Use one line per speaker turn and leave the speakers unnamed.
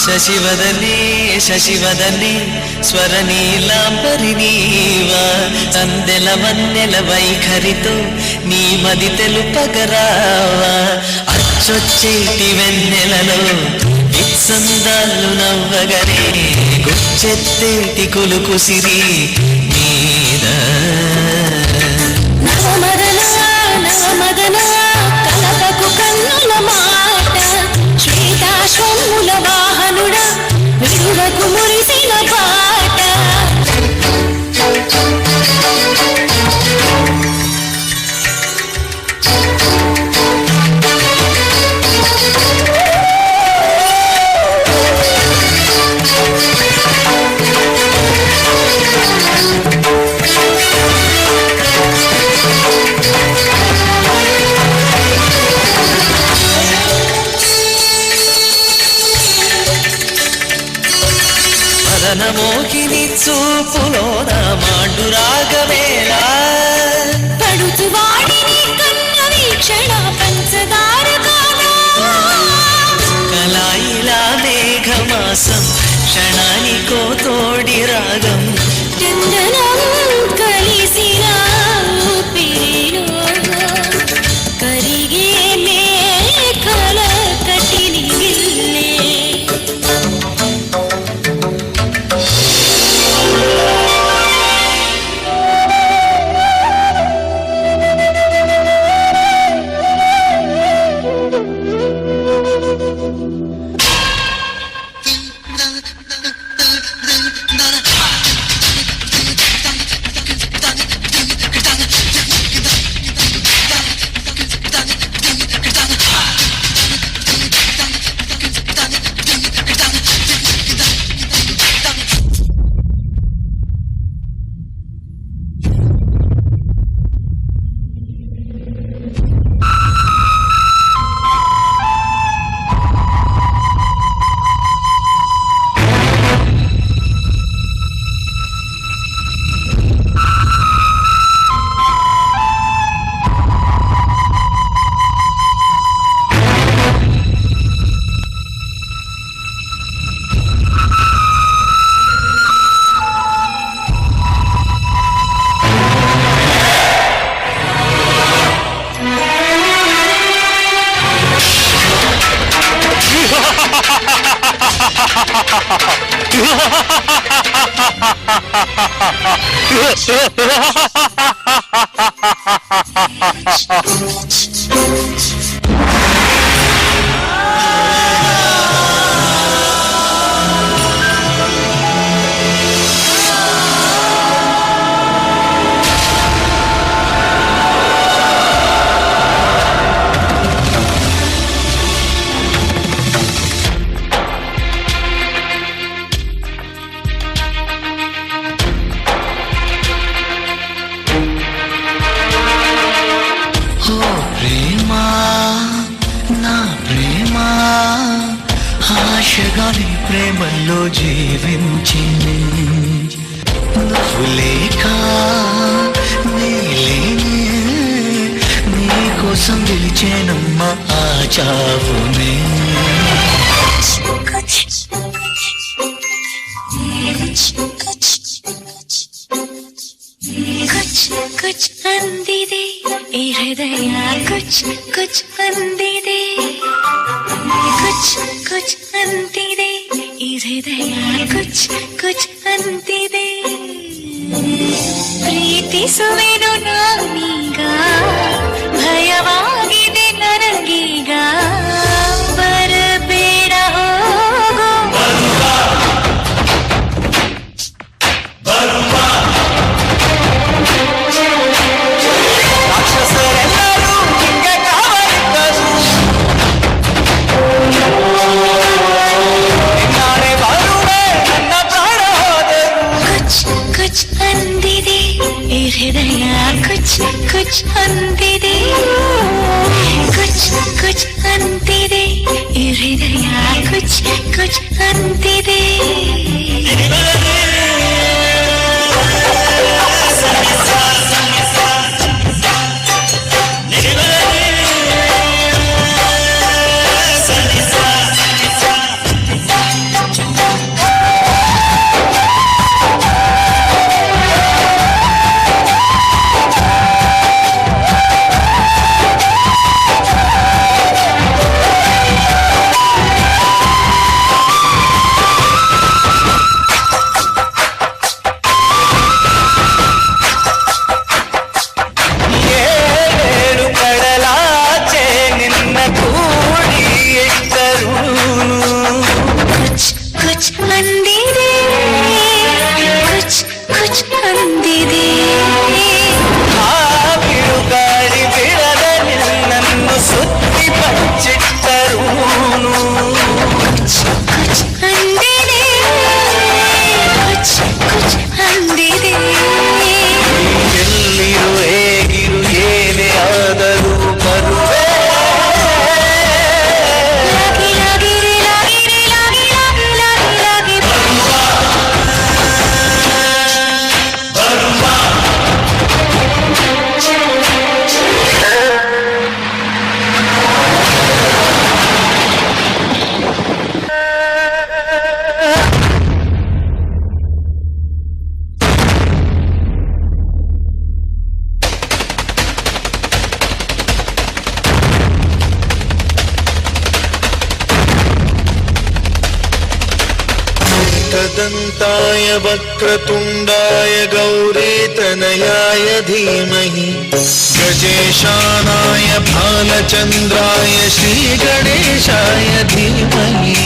ಶಶಿವದನೆ ಶಶಿವದನೆ ಸ್ವರ ನೀಲಾಂಬರಿ ನೀವ ಅಂದೆಲ ಮನ್ನೆಲ వైఖరితో నీ మది తెలుపగరావా అచ్చొచ్చేటి వెన్నెలలో విత్సందాలు నవ్వగనే గుచ్చెత్తేటి కులుకు సిరి మీద
నవమదన నవమదన కలపకు కన్నుల మాట శ్వేతాశ్వముల వాహనుడ విడువకు మురిసిన పాట
మోహిని చూపులోన మాండు రాగవేళ
పడుచు వాడిని కన్న వీక్షణ పంచదార
కలాయిలా మేఘమాసం క్షణానికో తోడి రాగం
చందనం కలిసిన ఊపిరిలో కరిగే మేఘల కటిని గిల్లే
ఆశగాని ప్రేమల్లో జీవించింది నువ్వు లేక నీలేనే నీకోసం గెలిచేనమ్మా ఆ చావునే
कुछ अंदिदे ए हृदय कुछ अंदिदे कुछ अंदिदे ए हृदय कुछ अंदिदे प्रीति सुवेनु नामीगा भयवागिदे ನನಗೀಗಾ ಬರಬೇಡ ಹೋಗೋ हृदय कुछ अंतिदे कुछ अंतिदे हृदय कुछ अंतिदे ಅಂದಿದೆ
ಆ ಬಿರುಗಾಳಿ ಬಿಡದ ನಿನ್ನನ್ನು ಸುತ್ತಿ ಬಚ್ಚಿಟ್ಟರೂನು
ಕುಚ್ ಅಂದಿದೆ ಕುಚ್ ಕುಚ್ ಅಂದಿದೆ
ಎಲ್ಲಿರು ಹೇಗಿರು ಏನೇ ಆದರೂ ಬರುವೆ
ಲಾಗಿ ಲಾಗಿ ರೇ ಲಾಗಿ ರೇ ಲಾಗಿ ಲಾಗಿ ಲಾಗಿ ಲಾಗಿ
दन्ताय वक्रतुण्डाय गौरीतनयाय धीमहि गजेशानाय भालचन्द्राय श्रीगणेशाय धीमहि